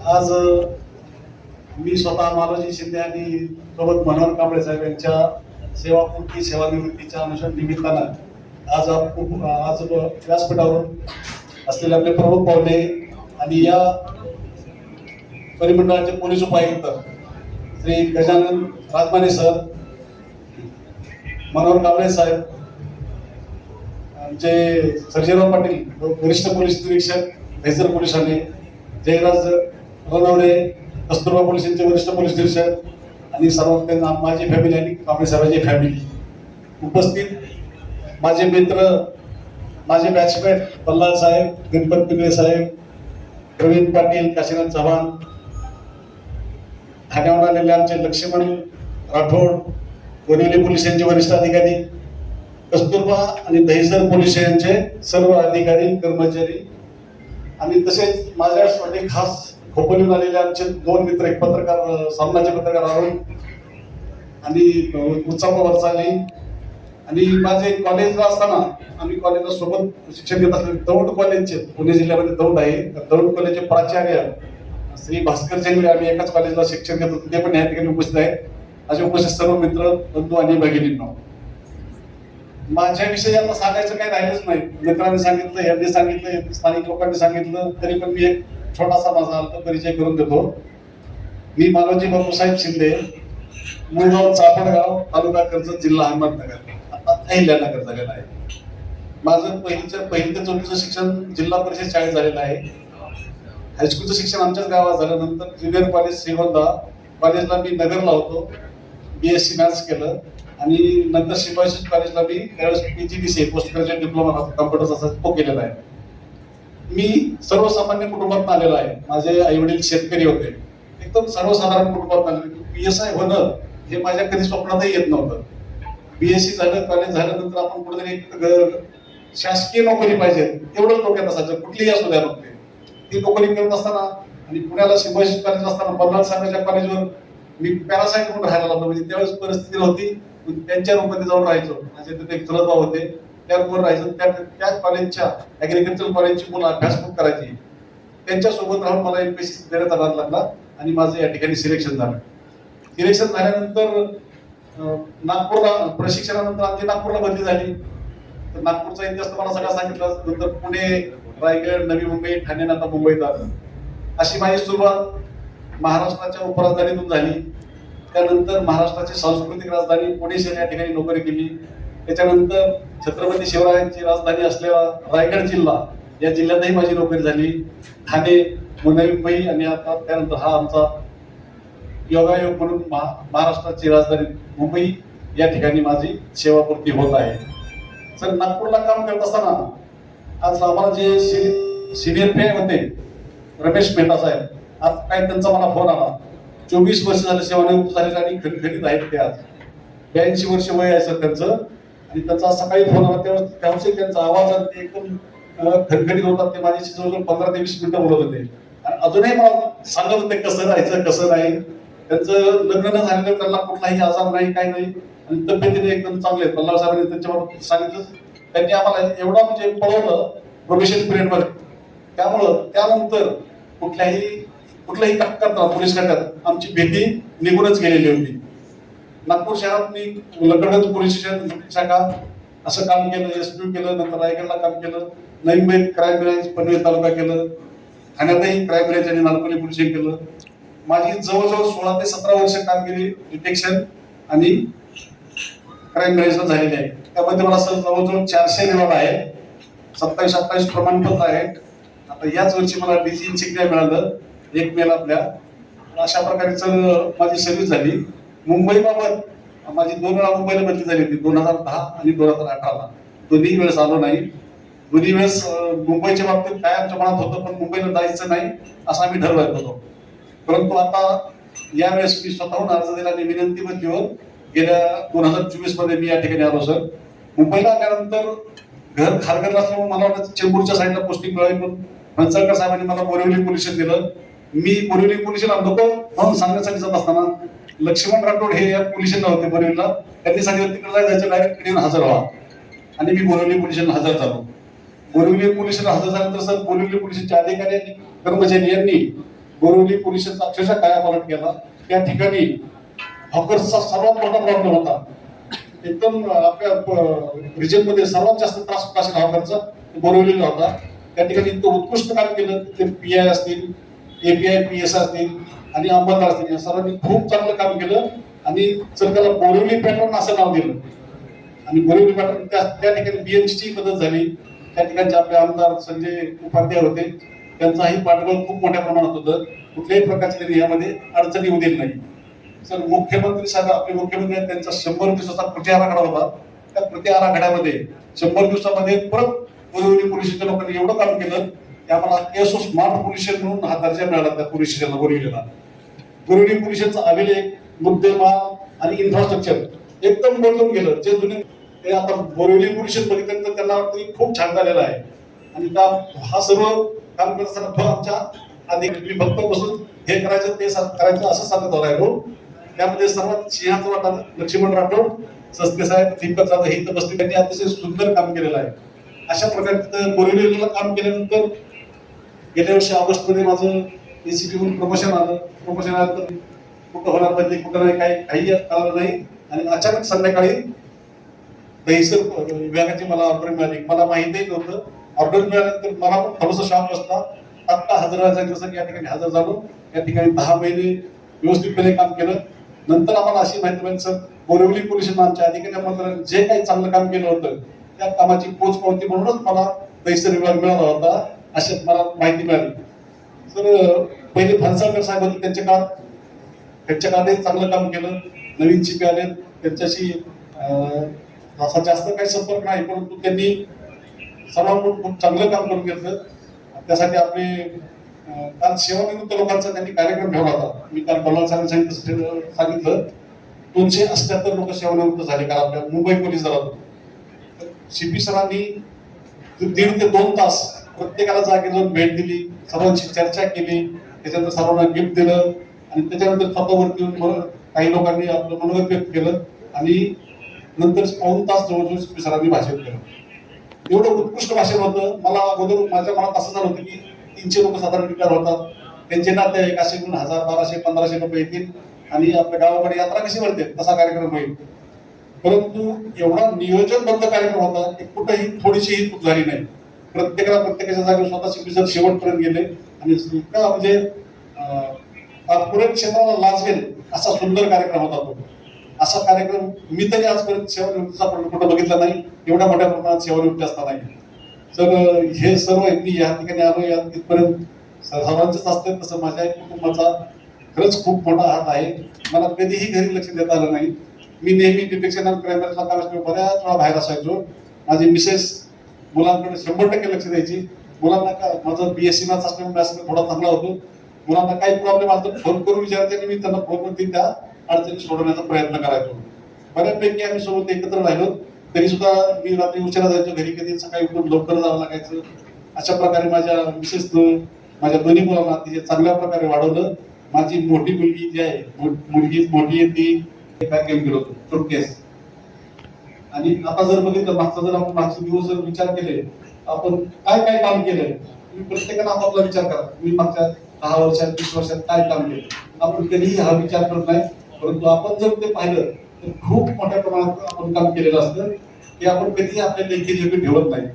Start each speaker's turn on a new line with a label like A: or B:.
A: आज मी स्वतः मालोजी शिंदे आणि सोबत मनोहर कांबळे साहेब यांच्या सेवापूर्ती सेवानिवृत्तीच्या निमित्तानं आज व्यासपीठावर असलेले आपले प्रमुख पाहुणे आणि या परिमंडळाचे पोलीस उपायुक्त श्री गजानन राजमाने सर, मनोहर कांबळे साहेब, आमचे सर्जेराव पाटील वरिष्ठ पोलीस निरीक्षक दहिसर पोलीस ठाणे, जयराज रणवरे कस्तुरबा पोलिसांचे वरिष्ठ पोलीस निरीक्षक आणि सर्व त्यांना माझी फॅमिली आणि कांबळे साहेबांची फॅमिली, उपस्थित माझे मित्र, माझे बॅचमेट पल्लाल साहेब, गणपत पिंगळे साहेब, प्रवीण पाटील, काशीनाथ चव्हाण, ठाण्याहून आलेले आमचे लक्ष्मण राठोड, बोरिवली पोलीस यांचे वरिष्ठ अधिकारी, कस्तुरबा आणि दहिसर पोलीस यांचे सर्व अधिकारी कर्मचारी आणि तसेच माझ्यासाठी खास खोपोलीहून आलेले आमचे दोन मित्र, एक पत्रकार, सामनाचे पत्रकार अरुण आणि उत्साह वरचाली, आणि माझे कॉलेजला असताना आम्ही कॉलेजला सोबत शिक्षण घेत असलेले दौंड कॉलेजचे, पुणे जिल्ह्यामध्ये दौंड आहे, दौंड कॉलेजचे प्राचार्य श्री भास्कर चेंगले, आम्ही एकाच कॉलेजला शिक्षण घेत होतो, ते पण या ठिकाणी उपस्थित आहेत. असे उपस्थित सर्व मित्र, बंधू आणि भगिनींनो, माझ्याविषयी आता सांगायचं काही राहिलंच नाही. मित्रांनी सांगितलं, यांनी सांगितलं, स्थानिक लोकांनी सांगितलं, तरी पण मी एक छोटासा माझा अल्प परिचय करून देतो. मी मालोजी बापूसाहेब शिंदे, मूळगाव चापडगाव, तालुका कर्जत, जिल्हा अहमदनगर, आता अहिल्यानगर झालेला आहे. माझं पहिली ते 4वीचं शिक्षण जिल्हा परिषद शाळेत झालेलं आहे. हायस्कूलचं शिक्षण आमच्याच गावात झालं. नंतर ज्युनियर कॉलेज श्रीगोंदा कॉलेजला मी नगरला होतो, BSc मॅथ्स केलं आणि नंतर शिवाजी कॉलेजला मी त्यावेळेस PGDCA post graduate diploma computers असा तो केलेला आहे. मी सर्वसामान्य कुटुंबात आलेलो आहे. माझे आई वडील शेतकरी होते, एकदम सर्वसाधारण कुटुंबात आलेले. PSI होणं हे माझ्या कधी स्वप्नातही येत नव्हतं. BSc झालं, कॉलेज झाल्यानंतर आपण कुठेतरी शासकीय नोकरी पाहिजे एवढंच डोक्यात असायचं, कुठलीही असू द्या नोकरी. ती नोकरी करत असताना आणि पुण्याला शिवाजी कॉलेज असताना बल्लाळ साहेबांच्या कॉलेजवर मी पॅरासाईट म्हणून राहायला लागलो. म्हणजे त्यावेळेस परिस्थिती होती, त्यांच्या रूममध्ये जाऊन राहायचो. माझे तिथे एक चुलत भाऊ होते, त्या रूमवर राहायचं. त्या कॉलेजच्या ऍग्रिकल्चर कॉलेजची मुलं अभ्यास खूप करायची. त्यांच्यासोबत राहून मला MPSC देण्याचा नाद लागला आणि माझं या ठिकाणी सिलेक्शन झालं. सिलेक्शन झाल्यानंतर नागपूरला प्रशिक्षणानंतर आमची नागपूरला बदली झाली. तर नागपूरचा इतिहास तुम्हाला सगळा सांगितला. नंतर पुणे, रायगड, नवी मुंबई, ठाणे, आता मुंबईत आलं. अशी माझी सुरुवात महाराष्ट्राच्या उपराजधानीतून झाली. त्यानंतर महाराष्ट्राची सांस्कृतिक राजधानी पुणे शहर या ठिकाणी नोकरी केली. त्याच्यानंतर छत्रपती शिवरायांची राजधानी असलेला रायगड जिल्हा या जिल्ह्यातही माझी नोकरी झाली. ठाणे, नवी मुंबई आणि आता त्यानंतर हा आमचा योगायोग म्हणून महाराष्ट्राची राजधानी मुंबई या ठिकाणी माझी सेवापूर्ती होत आहे. सर, नागपूरला काम करत असताना आज आम्हाला जे सिनियर PI होते रमेश मेहता साहेब, आज काय त्यांचा मला फोन आला. 24 वर्ष झाले सेवानिवृत्त झालेले आणि खणखणीत आहेत ते. आज 82 वर्ष वय आहे सर त्यांचं. आणि त्यांचा सकाळी फोन आला त्यावेळेस त्यांचा आवाज आणि एकदम खणखणीत होता. ते माझ्याशी जवळजवळ 15 ते 20 मिनिटं बोलत होते आणि अजूनही मला सांगत होते कसं राहायचं कसं नाही. त्यांचं लग्न न झालेलं, त्यांना कुठलाही आजार नाही, काही नाही आणि तब्येतीने एकदम चांगले आहेत. पल्लाळ साहेबांनी त्यांच्यावर सांगितलं. त्यांनी आम्हाला एवढा म्हणजे पळवलं प्रोबेशन पिरियडमध्ये. त्यामुळं त्यानंतर कुठल्याही करताना पोलीस खात्यात आमची भीती निघूनच गेलेली होती. नागपूर शहरात मी लकडगंज पोलीस स्टेशन शाखा असं काम केलं, SPU केलं, नंतर रायगडला काम केलं, नवी मुंबईत क्राईम ब्रँच पनवेल तालुका केलं, ठाण्यातही क्राईम ब्रँच आणि नालकोली पोलीस केलं. माझी जवळजवळ 16 ते 17 वर्ष कामगिरी डिटेक्शन आणि क्राईम ब्रँचला झालेली आहे. त्यामध्ये मला सर जवळजवळ 400 निवड आहे, 27-28 प्रमाणपत्र आहेत. आता याच वर्षी मला DG इन्सिग्निया मिळालं 1 मेला आपल्या. अशा प्रकारे माझी सर्व्हिस झाली. मुंबईबाबत माझी 2 वेळा मुंबईला बदली झाली होती, 2010 आणि 2018ला. दोन्ही वेळेस आलो नाही. दोन्ही वेळेस मुंबईच्या बाबतीत काय आमच्या मनात होतं, पण मुंबईला जायचं नाही असं आम्ही ठरवत होतो. परंतु आता यावेळेस मी स्वतःहून अर्ज दिला आणि विनंती पत्रीवर गेल्या 2024 मध्ये मी या ठिकाणी आलो. सर, मुंबईला आल्यानंतर घर खारघर असल्यामुळे मला वाटतं चेंबूरच्या साईडला पोस्टिंग मिळाली, पण फणसळकर साहेबांनी मला बोरिवली पोलीस दिलं. मी बोरिवली पोलीसला नको म्हणून सांगण्यासाठी जात असताना लक्ष्मण राठोड हे या पोलिसांना होते बोरिवलीला. त्यांनी सांगितलं तिकडे जायचं, डायरेक्ट येऊन हजर व्हा. आणि मी बोरिवली पोलिसांना हजर झालो. बोरिवली पोलिसांना हजर झाल्यानंतर सर बोरिवली पोलिसांच्या अधिकारी आणि कर्मचारी यांनी बोरिवली पोलिसांचा अक्षरशः कायापालट केला. त्या ठिकाणी हॉकर्सचा सर्वात मोठा प्रॉब्लेम होता. एकदम आपल्या रिजन मध्ये सर्वात जास्त त्रास होत असेल हॉकरचा बोरिवलीला होता. त्या ठिकाणी इतकं उत्कृष्ट काम केलं. ते PI असतील, API PS असतील आणि अंमलदार असतील, या सर्वांनी खूप चांगलं काम केलं आणि जर त्याला बोरिवली पॅटर्न असं नाव दिलं आणि बोरिवली पॅटर्न त्या ठिकाणी BMC ची मदत झाली. त्या ठिकाणचे आपले आमदार संजय उपाध्याय होते, त्यांचाही पाठबळ खूप मोठ्या प्रमाणात होतं. कुठल्याही प्रकारची त्यांनी यामध्ये अडचणी येऊ दिली नाही. सर मुख्यमंत्री साहेब आपले मुख्यमंत्री आहेत, त्यांचा 100 दिवसाचा कृती आराखडा होता. त्या कृती आराखड्यामध्ये 100 दिवसामध्ये परत बोरिवली पोलीस स्टेशन लोकांनी एवढं काम केलं की आम्हाला एसओ स्मार्ट पोलीस स्टेशन म्हणून हा दर्जा मिळाला. त्या पोलीस स्टेशनला बोरिवलीला बोरिवली पोलीस स्टेशनचा अभिलेख, मुद्देमाल आणि इन्फ्रास्ट्रक्चर एकदम बदलून गेलं. जे जुने ते आता बोरिवली पोलीस स्टेशन बघितल्यानंतर त्यांना वाटतं की खूप छान झालेलं आहे. आणि हा सर्व काम करत असताना तो आमच्या आधी फक्त बसून हे करायचं ते करायचं असं सांगत होता आहे. त्यामध्ये सर्वात सिंहाचा वाटा लक्ष्मण राठोड, सस्ते साहेब, दीपक जाधव हे इथं बसले. त्यांनी अतिशय सुंदर काम केलेलं आहे. अशा प्रकारे तिथं बोरिवलीला काम केल्यानंतर गेल्या वर्षी ऑगस्ट मध्ये माझं ACP म्हणून प्रमोशन आलं. प्रमोशन आलं तर कुठं होणार पाहिजे कुठं नाही काही कळलं नाही. आणि अचानक संध्याकाळी दहिसर विभागाची मला ऑर्डर मिळाली. मला माहितीही नव्हतं. ऑर्डर मिळाल्यानंतर मला पण थोडंसं शॉक बसला. आत्ता हजर व्हायचं या ठिकाणी हजर झालो. या ठिकाणी 10 महिने व्यवस्थितपणे काम केलं. नंतर आम्हाला अशी माहिती मिळाली सर बोरिवली पोलीस आमच्या अधिकारी जे काही चांगलं काम केलं होतं त्या कामाची पोचपावती म्हणूनच मला दहिसर विभाग मिळाला होता अशी मला माहिती मिळाली. सर पहिले फणसाळकर साहेब होते, त्यांच्या काळातही चांगलं काम केलं. नवीन CP आले, त्यांच्याशी असा जास्त काही संपर्क नाही, परंतु त्यांनी सर्वांकडून खूप चांगलं काम करून घेतलं. त्यासाठी आपले काल सेवानिवृत्त लोकांचा त्यांनी कार्यक्रम ठेवला होता. मी काल बलवान सांगितलं 278 लोक सेवानिवृत्त झाले काल आपल्या मुंबई पोलीस दलात. CP सरांनी 1.5 ते 2 तास प्रत्येकाला जागे जाऊन भेट दिली, सर्वांशी चर्चा केली, त्याच्यानंतर सर्वांना गिफ्ट दिलं आणि त्याच्यानंतर स्वतःवरती येऊन काही लोकांनी आपलं मनोगत व्यक्त केलं आणि नंतर 1 तास जवळजवळ CP सरांनी भाषण केलं. एवढं उत्कृष्ट भाषण होतं. मला अगोदर माझ्या मनात असं झालं होतं की 300 लोक साधारण रिटायर होतात, त्यांचे नातेवाईक असे म्हणून 1000, 1200, 1500 लोक येतील आणि आपल्या गावाकडे यात्रा कशी भरते तसा कार्यक्रम होईल. परंतु एवढा नियोजनबद्ध कार्यक्रम होता की कुठेही थोडीशीही चूक झाली नाही. प्रत्येकाच्या जागेवर स्वतः CP सर शेवटपर्यंत गेले आणि इतका म्हणजे कॉर्पोरेट क्षेत्राला लाजवेल असा सुंदर कार्यक्रम होता तो. असा कार्यक्रम मी तरी आजपर्यंत सेवानिवृत्तीचा कुठं बघितला नाही. एवढ्या मोठ्या प्रमाणात सेवानिवृत्ती असताना तर हे सर्व मी या ठिकाणी आलो या तिथपर्यंत सर्वांचंच असतं तसं माझ्या कुटुंबाचा खरंच खूप मोठा हात आहे. मला कधीही घरी लक्ष देता आलं नाही. मी नेहमी डिटेक्शन अँड क्राईम बऱ्याच वेळा बाहेर असायचो. माझी मिसेस मुलांकडे 100% लक्ष द्यायची. मुलांना का माझं BSc मॅथ्स असल्यामुळे थोडा चांगला होतो. मुलांना काही प्रॉब्लेम आला तर फोन करून विचारते आणि मी त्यांना फोनवरती त्या अडचणी सोडवण्याचा प्रयत्न करायचो. बऱ्यापैकी आम्ही सोबत एकत्र राहिलो. तरी सुद्धा मी रात्री उशिरा जायचो घरी, कधी सकाळी उठून लवकर जावं लागायचं. अशा प्रकारे माझ्या मिसेसनं माझ्या दोन्ही मुलांना अतिशय चांगल्या प्रकारे वाढवलं. माझी मोठी मुलगी जी आहे मुलगी मोठी आहे ती गेम केलं होतं सुटकेस. आणि आता जर बघितलं जर आपण मागचे दिवस जर विचार केले आपण काय काय काम केलंय, तुम्ही प्रत्येकानं आपापला विचार करा. मी मागच्या 10 वर्षात 20 वर्षात काय काम केलं. आपण कधीही हा विचार करत नाही, परंतु आपण जर ते पाहिलं तर खूप मोठ्या प्रमाणात आपण काम केलेलं असतं. हे आपण कधीही आपल्या लेखी ठेवत नाही.